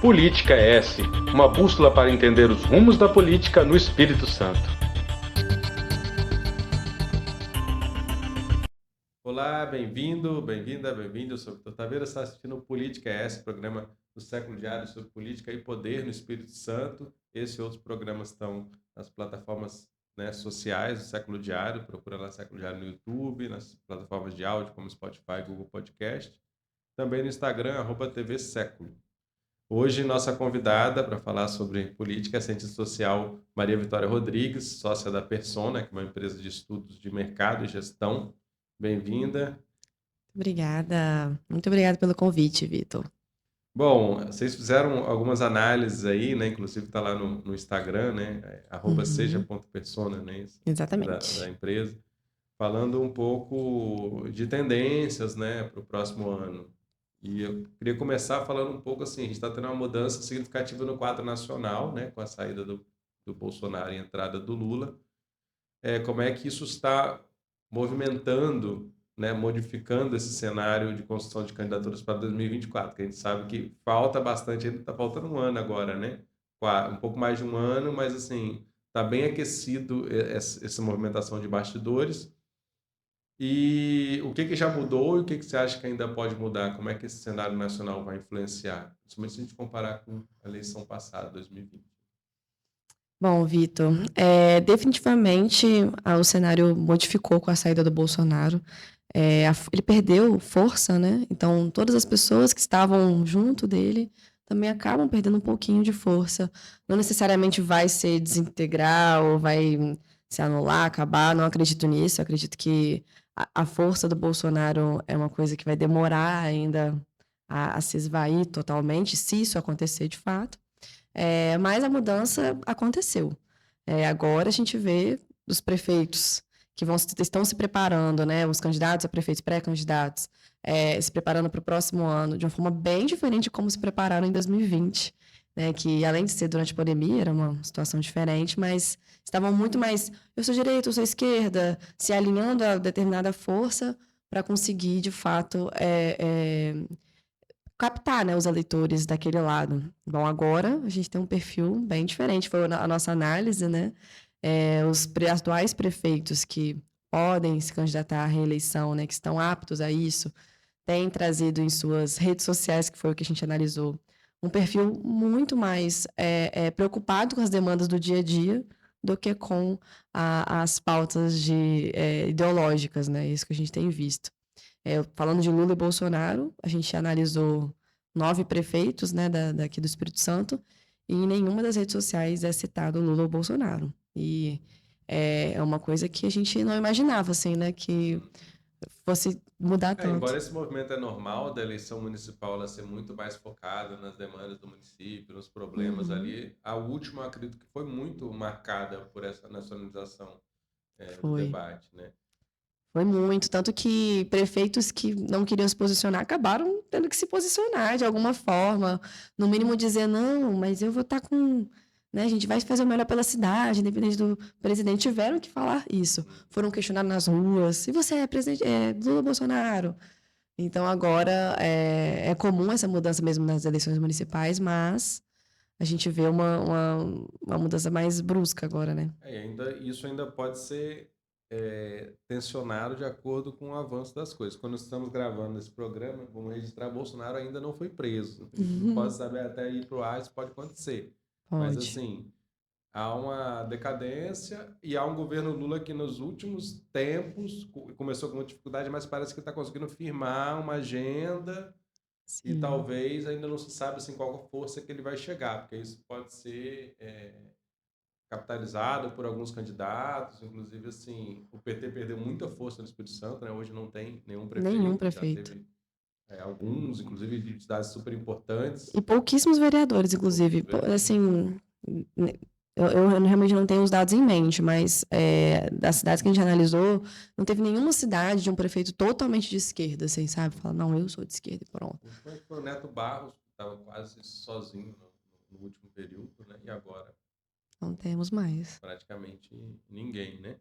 Política S, uma bússola para entender os rumos da política no Espírito Santo. Olá, bem-vindo, bem-vinda, bem-vindo. Eu sou o Vitor Taveira, você está assistindo o Política S, programa do Século Diário sobre política e poder no Espírito Santo. Esse e outros programas estão nas plataformas, né, sociais do Século Diário. Procura lá Século Diário no YouTube, nas plataformas de áudio como Spotify, Google Podcast. Também no Instagram, @TV Século. Hoje, nossa convidada para falar sobre política é a cientista social Maria Vitória Rodrigues, sócia da Persona, que é uma empresa de estudos de mercado e gestão. Bem-vinda. Obrigada. Muito obrigada pelo convite, Vitor. Bom, vocês fizeram algumas análises aí, né? Inclusive está lá no Instagram, né? @seja.persona, né? Exatamente. Da empresa, falando um pouco de tendências, né, para o próximo ano. E eu queria começar falando um pouco assim, a gente está tendo uma mudança significativa no quadro nacional, né, com a saída do Bolsonaro e a entrada do Lula. Como é que isso está movimentando, né, modificando esse cenário de construção de candidaturas para 2024, que a gente sabe que falta bastante, ainda está faltando um ano agora, né? Um pouco mais de um ano, mas assim, está bem aquecido essa movimentação de bastidores. E o que já mudou e o que você acha que ainda pode mudar? Como é que esse cenário nacional vai influenciar? Principalmente se a gente comparar com a eleição passada, 2020. Bom, Vitor, definitivamente o cenário modificou com a saída do Bolsonaro. Ele perdeu força, né? Então, todas as pessoas que estavam junto dele também acabam perdendo um pouquinho de força. Não necessariamente vai se desintegrar ou vai se anular, acabar. Não acredito nisso. Acredito que a força do Bolsonaro é uma coisa que vai demorar ainda a se esvair totalmente, se isso acontecer de fato. Mas a mudança aconteceu. Agora a gente vê os prefeitos que estão se preparando, né, os candidatos a prefeitos, pré-candidatos, se preparando para o próximo ano de uma forma bem diferente de como se prepararam em 2020, né, que além de ser durante a pandemia, era uma situação diferente, mas estavam muito mais, eu sou direita, eu sou esquerda, se alinhando a determinada força para conseguir, de fato, captar, né, os eleitores daquele lado. Bom, agora a gente tem um perfil bem diferente, foi a nossa análise, né? Os atuais prefeitos que podem se candidatar à reeleição, né, que estão aptos a isso, têm trazido em suas redes sociais, que foi o que a gente analisou, um perfil muito mais preocupado com as demandas do dia a dia do que com as pautas ideológicas, né? Isso que a gente tem visto. Falando de Lula e Bolsonaro, a gente analisou 9 prefeitos, né, daqui do Espírito Santo, e em nenhuma das redes sociais é citado Lula ou Bolsonaro. E é uma coisa que a gente não imaginava, assim, né, que fosse mudar Embora tanto. esse movimento é normal da eleição municipal ela ser muito mais focada nas demandas do município, nos problemas Uhum, ali, a última acredito que foi muito marcada por essa nacionalização do foi. debate, né? Foi muito. Tanto que prefeitos que não queriam se posicionar acabaram tendo que se posicionar de alguma forma. No mínimo dizer, não, mas eu vou estar com. Né, a gente vai fazer o melhor pela cidade, independente do presidente. Tiveram que falar isso. Foram questionados nas ruas. E você é presidente, Lula Bolsonaro? Então agora é comum essa mudança mesmo nas eleições municipais, mas a gente vê uma mudança mais brusca agora, né? Isso ainda pode ser tensionado de acordo com o avanço das coisas. Quando estamos gravando esse programa, vamos registrar, Bolsonaro ainda não foi preso. A gente não pode saber até ir para o ar, isso pode acontecer. Mas, Pode. assim, há uma decadência e há um governo Lula que nos últimos tempos começou com muita dificuldade, mas parece que está conseguindo firmar uma agenda e Sim. talvez ainda não se sabe assim, qual a força que ele vai chegar, porque isso pode ser capitalizado por alguns candidatos, inclusive assim, o PT perdeu muita força no Espírito Santo, né? Hoje não tem nenhum Nenhum prefeito, já prefeito. teve alguns, inclusive de cidades super importantes. E pouquíssimos vereadores, inclusive. Pouquíssimos vereadores. Assim, eu realmente não tenho os dados em mente, mas das cidades que a gente analisou, não teve nenhuma cidade de um prefeito totalmente de esquerda, assim, sabe? Fala, não, eu sou de esquerda e pronto. O último foi o Neto Barros, que estava quase sozinho no último período, né? E agora Não temos mais. praticamente ninguém, né?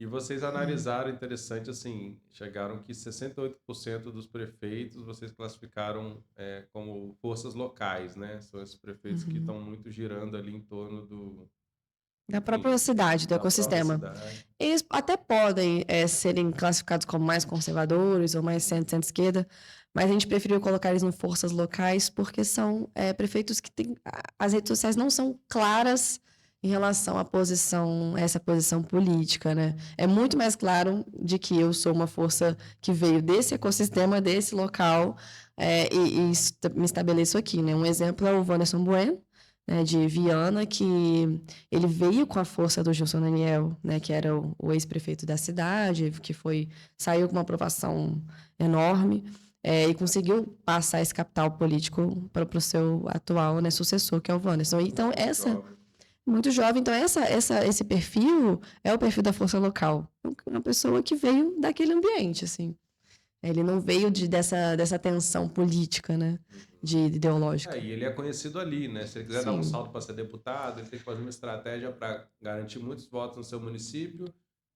E vocês analisaram, interessante, assim, chegaram que 68% dos prefeitos vocês classificaram como forças locais, né? São esses prefeitos que estão muito girando ali em torno Da enfim, própria cidade, do da própria ecossistema. cidade. Eles até podem serem classificados como mais conservadores ou mais centro-esquerda, mas a gente preferiu colocar eles em forças locais porque são prefeitos que têm... As redes sociais não são claras em relação essa posição política, né? É muito mais claro de que eu sou uma força que veio desse ecossistema, desse local, me estabeleço aqui, né? Um exemplo é o Wanderson Bueno, né, de Viana, que ele veio com a força do Gilson Daniel, né, que era o ex-prefeito da cidade, que saiu com uma aprovação enorme, e conseguiu passar esse capital político para o seu atual, né, sucessor, que é o Wanderson. Então, muito jovem, então esse perfil é o perfil da força local. Uma pessoa que veio daquele ambiente, assim. Ele não veio dessa tensão política, né? Ideológica. E ele é conhecido ali, né? Se ele quiser dar um salto para ser deputado, ele tem que fazer uma estratégia para garantir muitos votos no seu município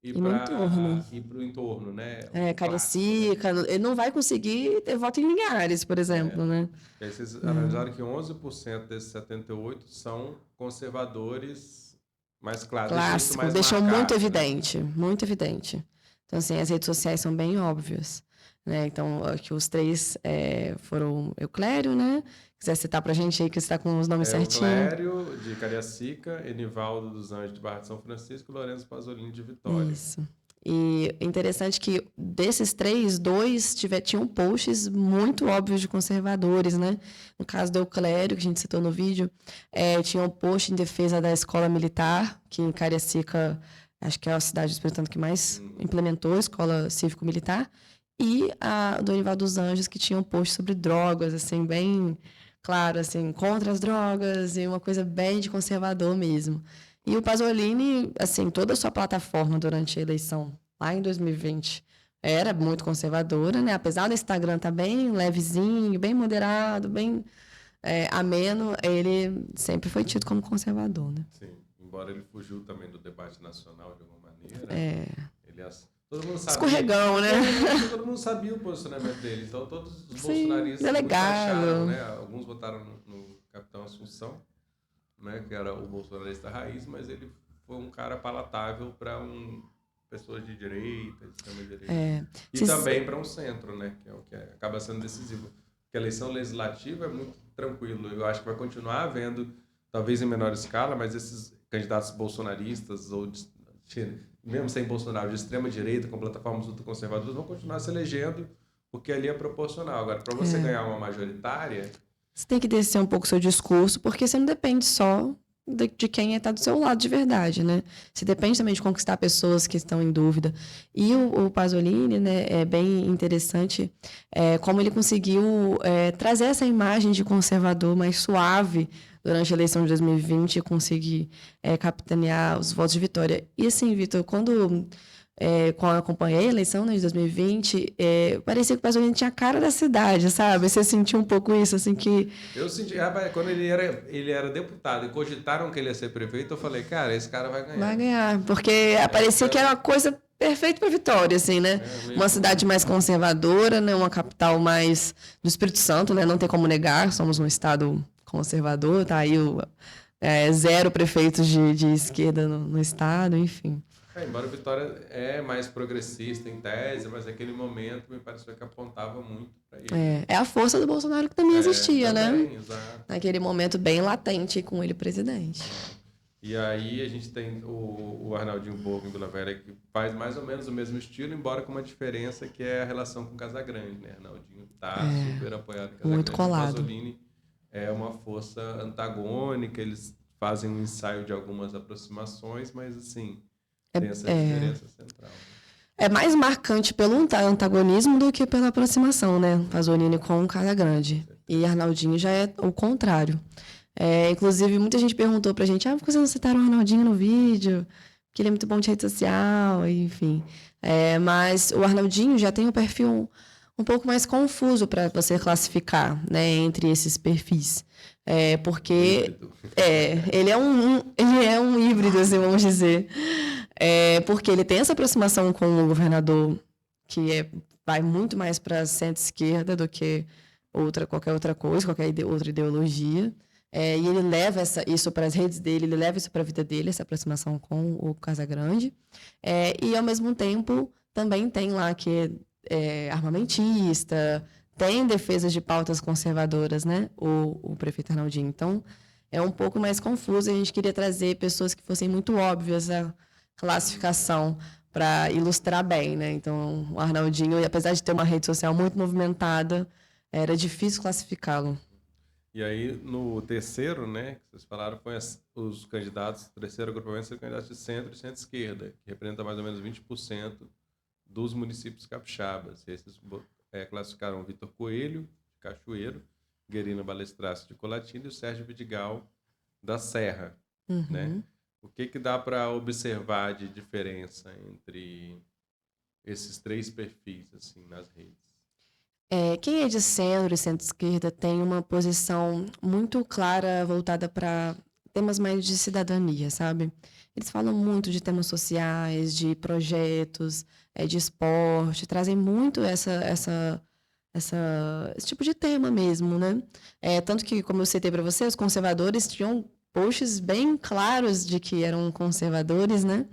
e para o entorno, né? Cariacica, né? Ele não vai conseguir ter voto em Linhares, por exemplo, né? E aí vocês analisaram que 11% desses 78 são conservadores mais clássico, mais deixou marcado, muito né? evidente, muito evidente. Então, assim, as redes sociais são bem óbvias, né? Então, aqui os três foram Euclério, né? Quiser citar pra gente aí, que você está com os nomes certinhos. Euclério, de Cariacica, Enivaldo dos Anjos, de Barra de São Francisco, e Lourenço Pasolini, de Vitória. Isso. E interessante que desses três, dois tinham posts muito óbvios de conservadores, né? No caso do Euclério, que a gente citou no vídeo, tinha um post em defesa da escola militar, que em Cariacica, acho que é a cidade do Espírito Santo que mais implementou a escola cívico-militar, e a do Enivaldo dos Anjos, que tinha um post sobre drogas, assim, bem claro, assim, contra as drogas, e uma coisa bem de conservador mesmo. E o Pasolini, assim, toda a sua plataforma durante a eleição, lá em 2020, era muito conservadora, né? Apesar do Instagram estar bem levezinho, bem moderado, bem ameno, ele sempre foi tido como conservador, né? Sim, embora ele fugiu também do debate nacional de alguma maneira. Todo mundo sabia. Escorregão, né? Todo mundo sabia o posicionamento dele. Então, todos os Sim, bolsonaristas delegado. acharam, né? Alguns votaram no Capitão Assunção, né? Que era o bolsonarista raiz, mas ele foi um cara palatável para pessoas de direita, de extrema-direita. E também para um centro, né? Que é o que acaba sendo decisivo. Porque a eleição legislativa é muito tranquilo. Eu acho que vai continuar havendo, talvez em menor escala, mas esses candidatos bolsonaristas ou mesmo sem Bolsonaro, de extrema-direita, com plataformas ultraconservadoras, vão continuar se elegendo, porque ali é proporcional. Agora, para você ganhar uma majoritária... Você tem que descer um pouco o seu discurso, porque você não depende só de quem está do seu lado de verdade, né? Você depende também de conquistar pessoas que estão em dúvida. E o Pasolini, né, é bem interessante como ele conseguiu trazer essa imagem de conservador mais suave durante a eleição de 2020 e conseguir capitanear os votos de vitória. E assim, Vitor, quando eu acompanhei a eleição, né, de 2020, parecia que o Pasolini tinha a cara da cidade, sabe? Você sentiu um pouco isso, assim, que... Eu senti, rapaz, quando ele era deputado e cogitaram que ele ia ser prefeito, eu falei, cara, esse cara vai ganhar. Vai ganhar, porque parecia que era uma coisa perfeita para Vitória, assim, né? Uma cidade mais conservadora, né? Uma capital mais do Espírito Santo, né? Não tem como negar, somos um estado conservador, tá aí 0 prefeitos de esquerda no estado, enfim. Embora a Vitória é mais progressista em tese, mas naquele momento me pareceu que apontava muito para ele. É a força do Bolsonaro que também existia, também, né? Exato. Naquele momento bem latente com ele presidente. E aí a gente tem o Arnaldinho Borgo em Vila Velha, que faz mais ou menos o mesmo estilo, embora com uma diferença que é a relação com Casagrande, né? Arnaldinho está super apoiado em Casagrande. Muito colado. O Pasolini é uma força antagônica, eles fazem um ensaio de algumas aproximações, mas assim... Tem essa diferença central. É mais marcante pelo antagonismo do que pela aproximação, né? Pasolini com o Casagrande. E Arnaldinho já é o contrário. Inclusive, muita gente perguntou pra gente, por que vocês não citaram o Arnaldinho no vídeo? Porque ele é muito bom de rede social, enfim. Mas o Arnaldinho já tem um perfil um pouco mais confuso para você classificar, né, entre esses perfis. Porque ele é um híbrido, assim, vamos dizer. Porque ele tem essa aproximação com o governador que vai muito mais para a centro-esquerda do que qualquer outra coisa, qualquer outra ideologia. E ele leva isso para as redes dele, ele leva isso para a vida dele, essa aproximação com o Casagrande. E, ao mesmo tempo, também tem lá que é armamentista, tem defesas de pautas conservadoras, né? O prefeito Arnaldinho. Então, é um pouco mais confuso. A gente queria trazer pessoas que fossem muito óbvias a classificação para ilustrar bem, né? Então, o Arnaldinho, apesar de ter uma rede social muito movimentada, era difícil classificá-lo. E aí, no terceiro, né, que vocês falaram, foi os candidatos, o terceiro agrupamento são candidatos de centro e centro-esquerda, que representa mais ou menos 20% dos municípios capixabas. Esses classificaram o Vitor Coelho, de Cachoeiro, Guerino Balestraço, de Colatina, e o Sérgio Vidigal, da Serra. Né? O que dá para observar de diferença entre esses três perfis assim, nas redes? Quem é de centro e centro-esquerda tem uma posição muito clara voltada para temas mais de cidadania, sabe? Eles falam muito de temas sociais, de projetos, de esporte, trazem muito esse tipo de tema mesmo, né? Tanto que, como eu citei para você, os conservadores tinham posts bem claros de que eram conservadores, né?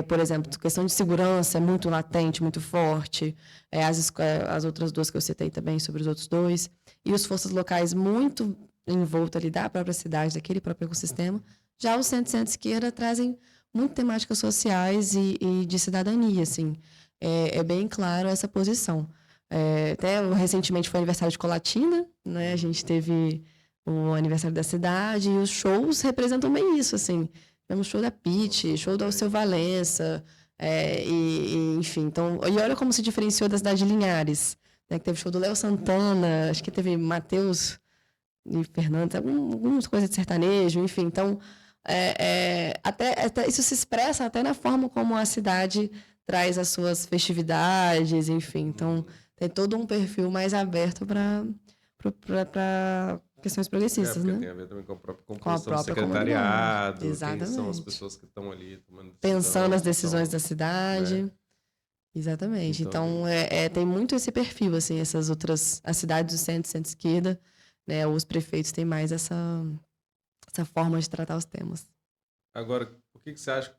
Por exemplo, questão de segurança é muito latente, muito forte. As outras duas que eu citei também, sobre os outros dois. E os forças locais muito envolto ali da própria cidade, daquele próprio ecossistema. Já o centro-esquerda trazem muito temáticas sociais e de cidadania, assim. É bem claro essa posição. Até recentemente foi aniversário de Colatina, né? A gente teve o aniversário da cidade, e os shows representam bem isso, assim. Temos show da Pitty, show do Alceu Valença, enfim. Então, e olha como se diferenciou da cidade de Linhares, né, que teve show do Léo Santana, acho que teve Matheus e Fernandes, algumas coisas de sertanejo, enfim. Então, até isso se expressa até na forma como a cidade traz as suas festividades, enfim. Então, tem todo um perfil mais aberto para questões progressistas, né? Tem a ver também com a própria composição do secretariado, exatamente. Quem são as pessoas que estão ali tomando decisão, pensando nas decisões da cidade. Né? Exatamente. Então tem muito esse perfil, assim, as cidades do centro e centro-esquerda, né? Os prefeitos têm mais essa forma de tratar os temas. Agora, por que você acha que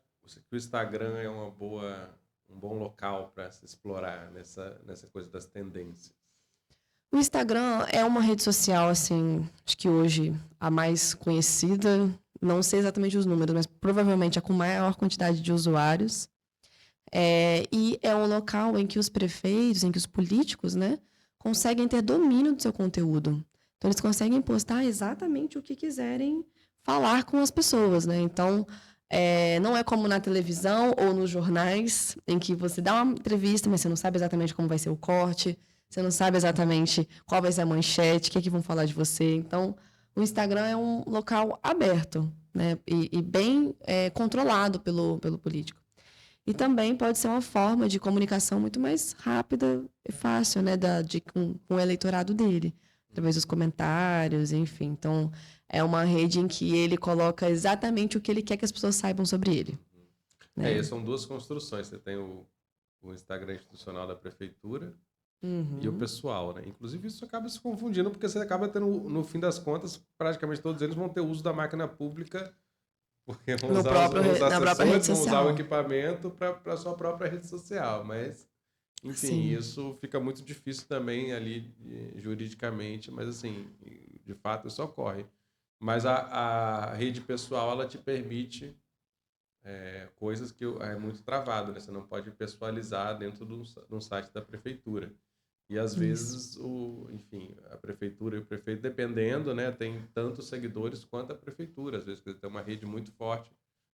o Instagram é um bom local para se explorar nessa coisa das tendências? O Instagram é uma rede social, assim, acho que hoje a mais conhecida, não sei exatamente os números, mas provavelmente a com maior quantidade de usuários. E é um local em que os prefeitos, em que os políticos, né, conseguem ter domínio do seu conteúdo. Então, eles conseguem postar exatamente o que quiserem falar com as pessoas, né? Então, não é como na televisão ou nos jornais, em que você dá uma entrevista, mas você não sabe exatamente como vai ser o corte, você não sabe exatamente qual vai ser a manchete, o que vão falar de você. Então, o Instagram é um local aberto, né? E bem controlado pelo político. E também pode ser uma forma de comunicação muito mais rápida e fácil, né? Com o eleitorado dele, através dos comentários, enfim. Então, é uma rede em que ele coloca exatamente o que ele quer que as pessoas saibam sobre ele. Né? São duas construções. Você tem o Instagram institucional da prefeitura, e o pessoal, né? Inclusive, isso acaba se confundindo, porque você acaba tendo, no fim das contas, praticamente todos eles vão ter uso da máquina pública, porque vão usar rede social, vão usar o equipamento para a sua própria rede social. Mas, enfim, Sim. Isso fica muito difícil também ali juridicamente, mas, assim, de fato, isso ocorre. Mas a rede pessoal, ela te permite coisas que é muito travado, né? Você não pode pessoalizar dentro de um site da prefeitura. E às vezes, a prefeitura e o prefeito, dependendo, né, tem tantos seguidores quanto a prefeitura. Às vezes tem uma rede muito forte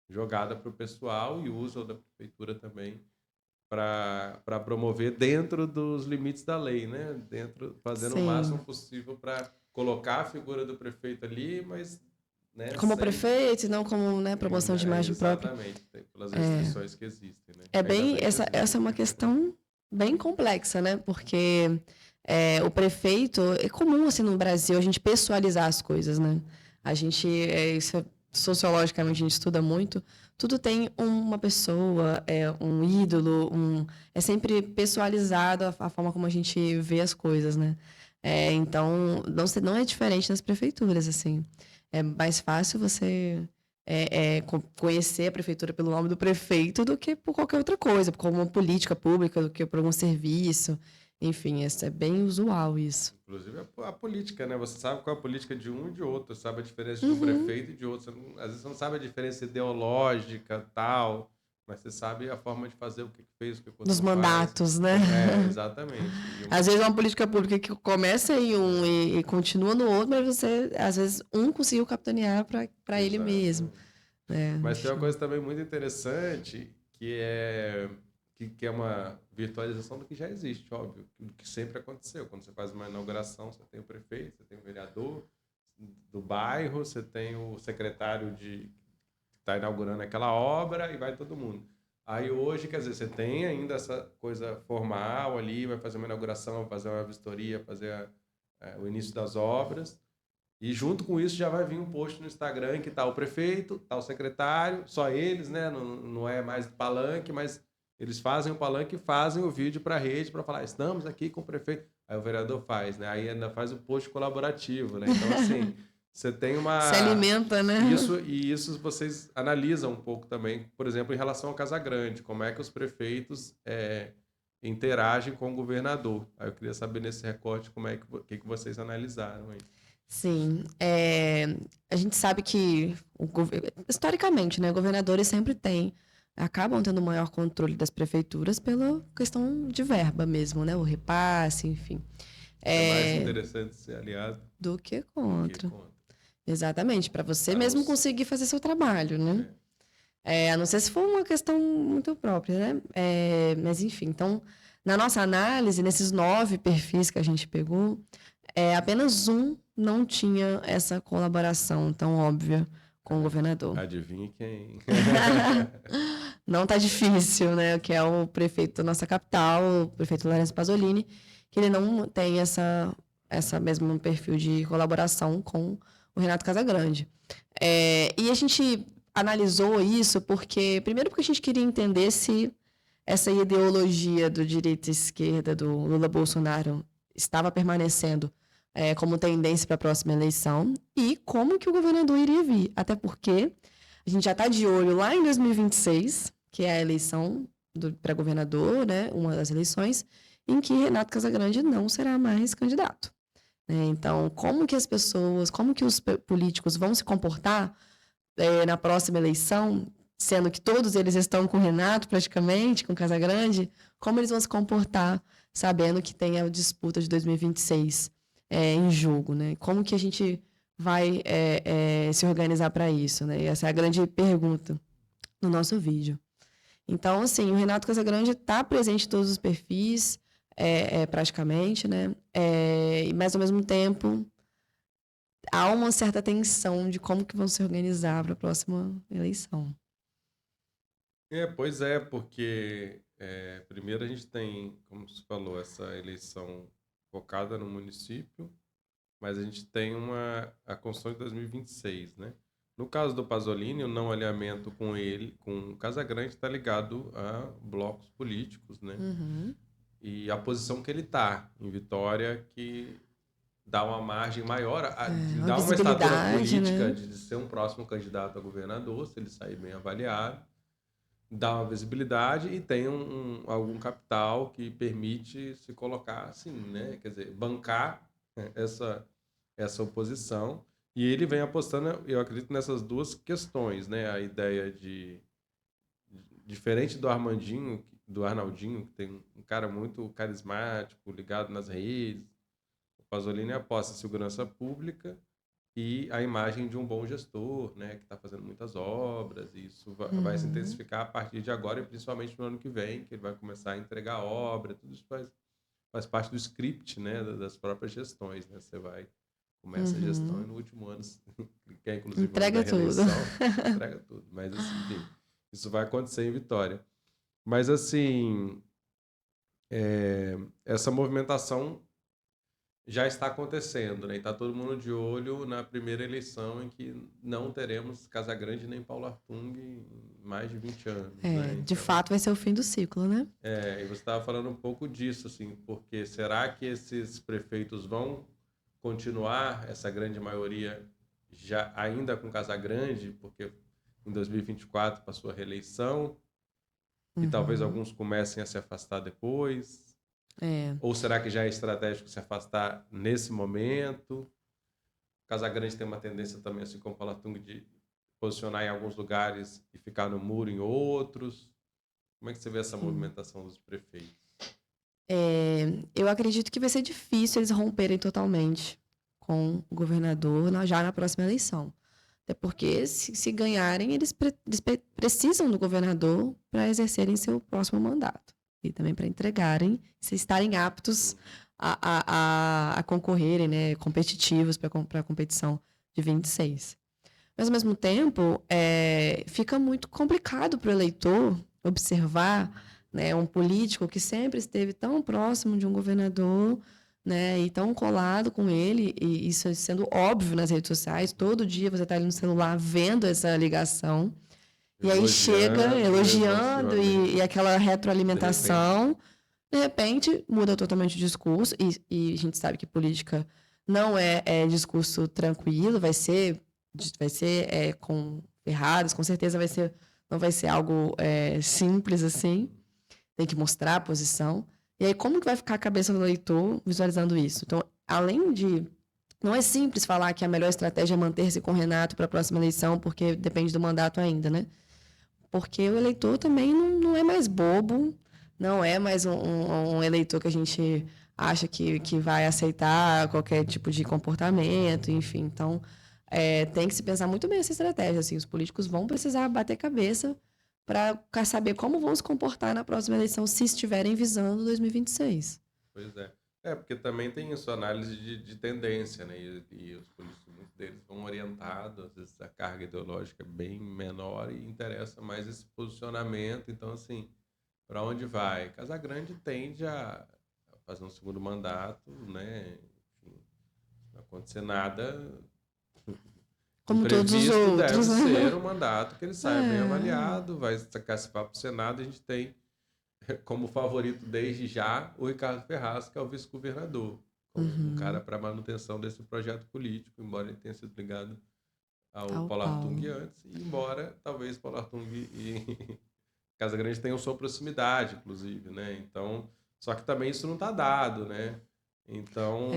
jogada para o pessoal e usa da prefeitura também para promover dentro dos limites da lei, né? Fazendo Sim. o máximo possível para colocar a figura do prefeito ali, mas... Né, como prefeito e não como, né, promoção de imagem própria. Exatamente, pelas restrições que existem. Né? Essa é uma questão bem complexa, né? Porque o prefeito... É comum, assim, no Brasil, a gente pessoalizar as coisas, né? A gente... isso sociologicamente a gente estuda muito, tudo tem uma pessoa, um ídolo, é sempre pessoalizado a forma como a gente vê as coisas, né? Então, não é diferente nas prefeituras, assim. É mais fácil você conhecer a prefeitura pelo nome do prefeito do que por qualquer outra coisa, por uma política pública, do que por algum serviço. Enfim, isso é bem usual isso. Inclusive a política, né? Você sabe qual é a política de um e de outro, sabe a diferença de um Uhum. prefeito e de outro. Às vezes você não sabe a diferença ideológica, tal, mas você sabe a forma de fazer, o que fez, o que o outro Dos não faz. mandatos, né? Exatamente. Às vezes é uma política pública que começa em um e continua no outro, mas você, às vezes, um conseguiu capitanear para ele mesmo. Exatamente. Mas tem uma Enfim. coisa também muito interessante, que é uma virtualização do que já existe, óbvio, do que sempre aconteceu. Quando você faz uma inauguração, você tem o prefeito, você tem o vereador do bairro, você tem o secretário que está inaugurando aquela obra e vai todo mundo. Aí hoje, quer dizer, você tem ainda essa coisa formal ali, vai fazer uma inauguração, vai fazer uma vistoria, fazer o início das obras. E junto com isso já vai vir um post no Instagram que tá o prefeito, tá o secretário, só eles, né? Não é mais palanque, mas eles fazem o palanque e fazem o vídeo para a rede para falar: estamos aqui com o prefeito. Aí o vereador faz, né? Aí ainda faz o post colaborativo, né? Então, assim, você tem Se uma. alimenta, né? Isso vocês analisam um pouco também, por exemplo, em relação ao Casa Grande, como é que os prefeitos interagem com o governador. Aí eu queria saber nesse recorte como é que vocês analisaram aí. Sim. A gente sabe que, historicamente, né, governadores sempre acabam tendo maior controle das prefeituras pela questão de verba mesmo, né? O repasse, enfim. É mais interessante ser aliado Do que do que contra. contra. Exatamente, para você A mesmo não conseguir fazer seu trabalho, né? A não ser se for uma questão muito própria, né? Mas enfim, então, na nossa análise, nesses 9 perfis que a gente pegou, apenas um não tinha essa colaboração tão óbvia com o governador. Adivinhe quem? Não tá difícil, né? Que é o prefeito da nossa capital, o prefeito Lourenço Pasolini, que ele não tem essa mesmo perfil de colaboração com o Renato Casagrande. E a gente analisou isso primeiro porque a gente queria entender se essa ideologia do direita e esquerda, do Lula-Bolsonaro, estava permanecendo como tendência para a próxima eleição e como que o governador iria vir. Até porque a gente já está de olho lá em 2026, que é a eleição para governador, né, uma das eleições, em que Renato Casagrande não será mais candidato. Então, como que os políticos vão se comportar na próxima eleição, sendo que todos eles estão com o Renato praticamente, com o Casagrande, como eles vão se comportar sabendo que tem a disputa de 2026 em jogo, né? Como que a gente vai se organizar para isso, né? E essa é a grande pergunta no nosso vídeo. Então, assim, o Renato Casagrande está presente em todos os perfis, praticamente, né? Mas, ao mesmo tempo, há uma certa tensão de como que vão se organizar para a próxima eleição. Pois é, porque primeiro a gente tem, como você falou, essa eleição focada no município, mas a gente tem a Constituição de 2026, né? No caso do Pasolini, o não alinhamento com ele, com o Casagrande, está ligado a blocos políticos, né? Uhum. E a posição que ele está em Vitória, que dá uma margem maior, Uma dá uma estatura visibilidade, política né? de ser um próximo candidato a governador, se ele sair bem avaliado, dá uma visibilidade e tem algum capital que permite se colocar assim, né? Quer dizer, bancar essa oposição. E ele vem apostando, eu acredito, nessas duas questões, né? A ideia diferente do Arnaldinho, que tem um cara muito carismático, ligado nas redes. O Pasolini aposta em segurança pública e a imagem de um bom gestor, né, que está fazendo muitas obras. E isso vai se intensificar a partir de agora e principalmente no ano que vem, que ele vai começar a entregar obra. Tudo isso faz parte do script, né, das próprias gestões, né? Começa a gestão e no último ano, que é inclusive o ano da Entrega tudo. reeleição, entrega tudo. Mas, assim, enfim, isso vai acontecer em Vitória. Mas, assim, essa movimentação, já está acontecendo, né? E está todo mundo de olho na primeira eleição em que não teremos Casagrande nem Paulo Artung em mais de 20 anos, né? De Então, fato, vai ser o fim do ciclo, né? e você estava falando um pouco disso, assim, porque será que esses prefeitos vão continuar, essa grande maioria, já ainda com Casagrande, porque em 2024 passou a reeleição, e talvez Uhum. alguns comecem a se afastar depois? É. Ou será que já é estratégico se afastar nesse momento? Casagrande tem uma tendência também, assim como o Palatung, de posicionar em alguns lugares e ficar no muro em outros. Como é que você vê essa Sim. movimentação dos prefeitos? Eu acredito que vai ser difícil eles romperem totalmente com o governador já na próxima eleição. Até porque, se ganharem, eles precisam do governador para exercerem seu próximo mandato. E também para entregarem, se estarem aptos a concorrerem, né, competitivos para a competição de 26. Mas, ao mesmo tempo, fica muito complicado para o eleitor observar, né, um político que sempre esteve tão próximo de um governador, né, e tão colado com ele, e isso sendo óbvio nas redes sociais, todo dia você está ali no celular vendo essa ligação, e aí chega elogiando e aquela retroalimentação, de repente muda totalmente o discurso, e a gente sabe que política não é discurso tranquilo, vai ser com errados, com certeza não vai ser algo simples assim. Tem que mostrar a posição. E aí, como que vai ficar a cabeça do leitor visualizando isso? Então, além de... Não é simples falar que a melhor estratégia é manter-se com o Renato para a próxima eleição, porque depende do mandato ainda, né? Porque o eleitor também não é mais bobo, não é mais um eleitor que a gente acha que vai aceitar qualquer tipo de comportamento, enfim. Então, tem que se pensar muito bem essa estratégia. Assim, os políticos vão precisar bater cabeça para saber como vão se comportar na próxima eleição se estiverem visando 2026. Pois é. Porque também tem isso, análise de tendência, né? E os políticos, muitos deles vão orientados, às vezes a carga ideológica é bem menor e interessa mais esse posicionamento. Então, assim, para onde vai? Casagrande tende a fazer um segundo mandato, né? Enfim, não vai acontecer nada. Como todos os Imprevisto deve outros, né? ser um mandato que ele saia bem avaliado, vai sacar esse papo pro Senado. A gente tem como favorito desde já o Ricardo Ferraz, que é o vice-governador, como um cara para manutenção desse projeto político, embora ele tenha sido ligado ao Paulo Artung antes, e embora talvez Paulo Artung e Casagrande tenham sua proximidade, inclusive, né? Então, só que também isso não está dado, né? Então,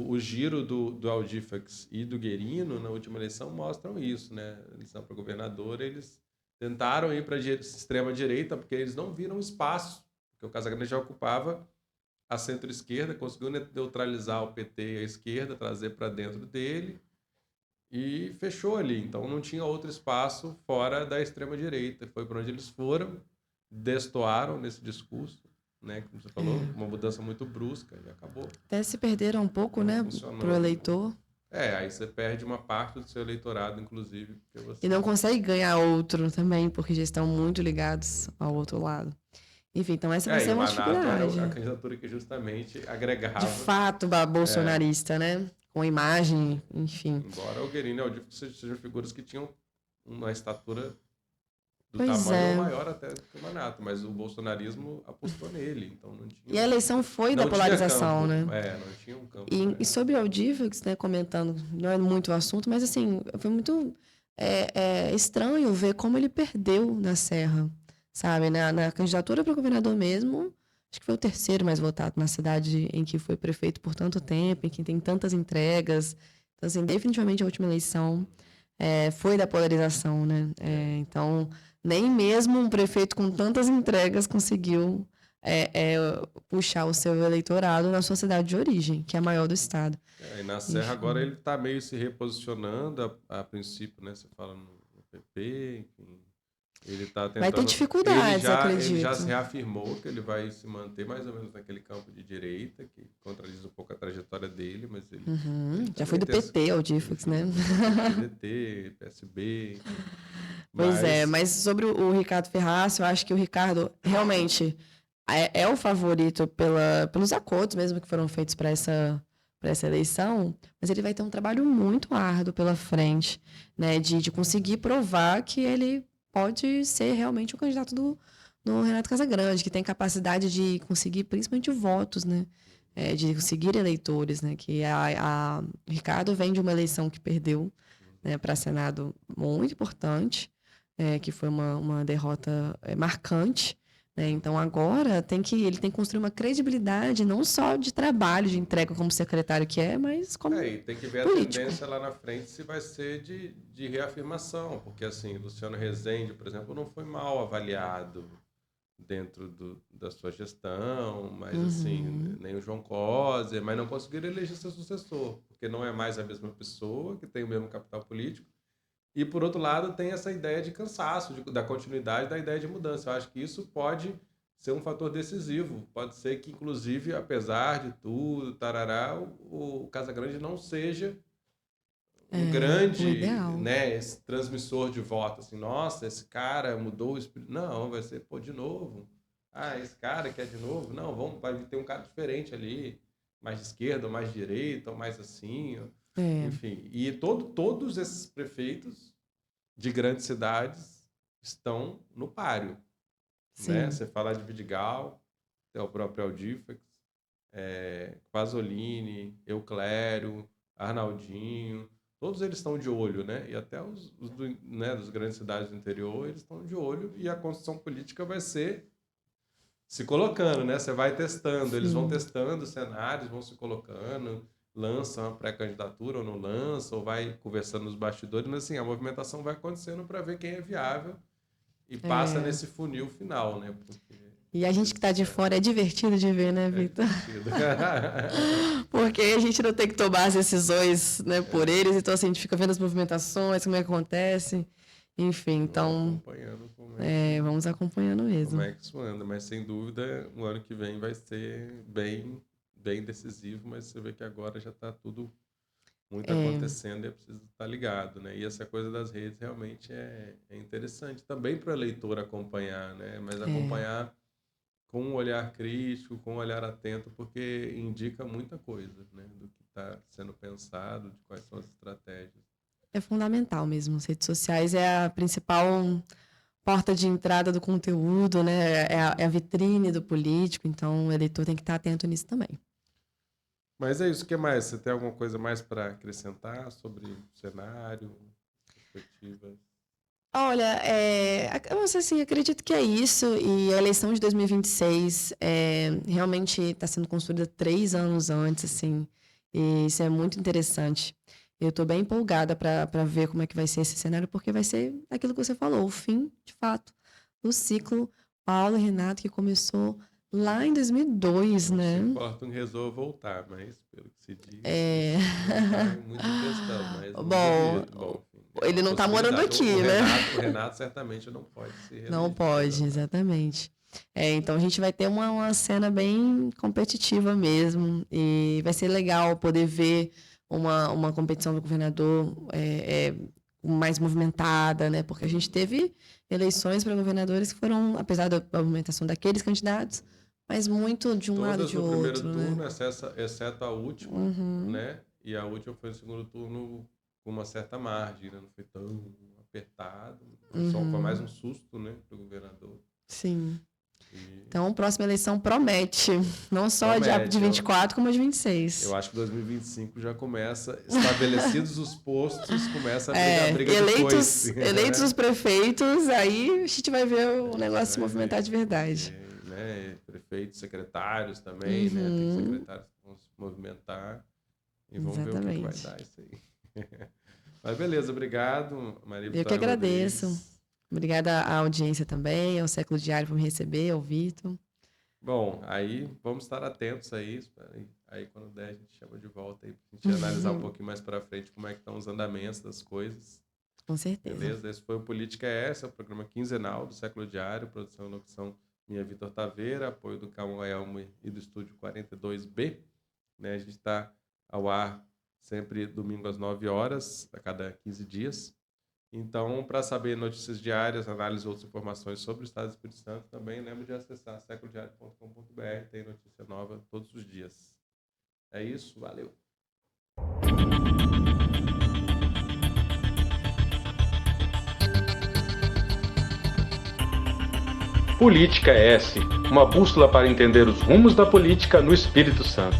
o giro do Audifax e do Guerino na última eleição mostram isso, né? Eleição para governador, eles tentaram ir para a extrema-direita porque eles não viram espaço, porque o Casagrande já ocupava a centro-esquerda, conseguiu neutralizar o PT e a esquerda, trazer para dentro dele e fechou ali. Então, não tinha outro espaço fora da extrema-direita. Foi para onde eles foram, destoaram nesse discurso, né? Como você falou, uma mudança muito brusca e acabou. Até se perderam um pouco, né, pro eleitor. Aí você perde uma parte do seu eleitorado, inclusive. E não consegue ganhar outro também, porque já estão muito ligados ao outro lado. Enfim, então essa vai ser uma dificuldade. Era a candidatura que justamente agregava... De fato, bolsonarista, né? Com imagem, enfim. Embora o Guerino e o Audifax sejam figuras que tinham uma estatura do tamanho maior até do que o Manato, mas o bolsonarismo apostou nele, então não tinha... E a eleição foi da polarização, né? Não tinha um campo. E sobre o Audifax, né, comentando, não é muito o assunto, mas assim, foi muito estranho ver como ele perdeu na Serra, sabe? Na candidatura para governador mesmo, acho que foi o terceiro mais votado na cidade em que foi prefeito por tanto tempo, em que tem tantas entregas. Então, assim, definitivamente a última eleição foi da polarização, né? Então, nem mesmo um prefeito com tantas entregas conseguiu puxar o seu eleitorado na sua cidade de origem, que é a maior do estado. E na Serra agora ele está meio se reposicionando a princípio, né? Você fala no PP, enfim. Ele está tentando... Vai ter dificuldades, acredito. Ele já se reafirmou que ele vai se manter mais ou menos naquele campo de direita, que contradiz um pouco a trajetória dele, mas ele... Já foi do PT, Audifax, né? PDT, PSB... Pois mas sobre o Ricardo Ferraz, eu acho que o Ricardo realmente é o favorito pelos acordos mesmo que foram feitos para essa eleição, mas ele vai ter um trabalho muito árduo pela frente, né, de conseguir provar que ele pode ser realmente o candidato do Renato Casagrande, que tem capacidade de conseguir principalmente votos, né, de conseguir eleitores, né, que o Ricardo vem de uma eleição que perdeu, né, para Senado muito importante, que foi uma derrota marcante, né? Então agora ele tem que construir uma credibilidade não só de trabalho, de entrega como secretário que mas como E tem que ver político. a tendência lá na frente se vai ser de reafirmação, porque assim, Luciano Rezende, por exemplo, não foi mal avaliado dentro da sua gestão, mas assim, nem o João Coser, mas não conseguiram eleger seu sucessor, porque não é mais a mesma pessoa, que tem o mesmo capital político. E, por outro lado, tem essa ideia de cansaço, da continuidade da ideia de mudança. Eu acho que isso pode ser um fator decisivo. Pode ser que, inclusive, apesar de tudo, tarará, o Casagrande não seja um O grande, ideal. né, esse transmissor de voto. Assim, nossa, esse cara mudou o espírito. Não, vai ser, pô, de novo. Ah, esse cara quer de novo? Não, vai ter um cara diferente ali, mais de esquerda, ou mais de direita, ou mais assim. Enfim, e todos esses prefeitos de grandes cidades estão no páreo, né? Você fala de Vidigal, é o próprio Aldifax, Pasolini, Euclério, Arnaldinho, todos eles estão de olho, né? E até né, das grandes cidades do interior, eles estão de olho e a construção política vai ser se colocando, né? Você vai testando, eles vão testando cenários, vão se colocando, lançam a pré-candidatura ou não lançam, ou vai conversando nos bastidores, mas assim, a movimentação vai acontecendo para ver quem é viável e passa nesse funil final, né? E a gente que está de fora é divertido de ver, né, Vitor? Porque a gente não tem que tomar as decisões, né, por eles, então assim, a gente fica vendo as movimentações, como é que acontece, enfim, então vamos acompanhando mesmo. Como é que isso anda, mas sem dúvida o ano que vem vai ser bem decisivo, mas você vê que agora já está tudo muito acontecendo e é preciso estar ligado, né? E essa coisa das redes realmente é interessante também para o eleitor acompanhar, né? Mas acompanhar com um olhar crítico, com um olhar atento, porque indica muita coisa, né? Do que está sendo pensado, de quais são as estratégias. É fundamental mesmo. As redes sociais é a principal porta de entrada do conteúdo, né? É a vitrine do político, então o eleitor tem que estar atento nisso também. Mas é isso, o que mais? Você tem alguma coisa mais para acrescentar sobre o cenário, perspectivas? Olha, eu assim, acredito que é isso, e a eleição de 2026 realmente está sendo construída 3 anos antes, assim, e isso é muito interessante. Eu estou bem empolgada para ver como é que vai ser esse cenário, porque vai ser aquilo que você falou, o fim, de fato, do ciclo Paulo e Renato, que começou lá em 2002, né? Não se importa que resolva voltar, mas pelo que se diz, não está muito em questão, mas não duvido. Bom, enfim, ele não está morando aqui, né? O Renato certamente não pode se reeleger. Não pode, exatamente. Então a gente vai ter uma cena bem competitiva mesmo, e vai ser legal poder ver uma competição do governador mais movimentada, né? Porque a gente teve eleições para governadores que foram, apesar da movimentação daqueles candidatos, mas muito de um lado e de outro. Todas no primeiro turno, exceto a última, né? E a última foi no segundo turno com uma certa margem, né? Não foi tão apertado. Só foi mais um susto, né, para o governador. Sim. Então, a próxima eleição promete, não só de 24, como a de 26. Eu acho que 2025 já começa, estabelecidos os postos, começa a briga eleitos, depois. Eleitos os prefeitos, aí a gente vai ver o negócio se movimentar de verdade. Né? Prefeitos, secretários também, né? Tem secretários que vão se movimentar e vamos ver o que vai dar isso aí. Mas beleza, obrigado, Maria Vitória. Eu que agradeço. Rodrigues. Obrigada à audiência também, ao Século Diário por me receber, ao Vitor. Bom, aí vamos estar atentos aí. Aí quando der a gente chama de volta aí pra gente analisar um pouquinho mais para frente como é que estão os andamentos das coisas. Com certeza. Beleza? Esse foi o Política é Essa, o programa quinzenal do Século Diário, produção e locução minha Vitor Taveira, apoio do Calma Elmo e do Estúdio 42B. Né? A gente está ao ar sempre domingo às 9 horas, a cada 15 dias. Então, para saber notícias diárias, análise e outras informações sobre o Estado do Espírito Santo, também lembre de acessar seculodiario.com.br, tem notícia nova todos os dias. É isso, valeu! Política S, uma bússola para entender os rumos da política no Espírito Santo.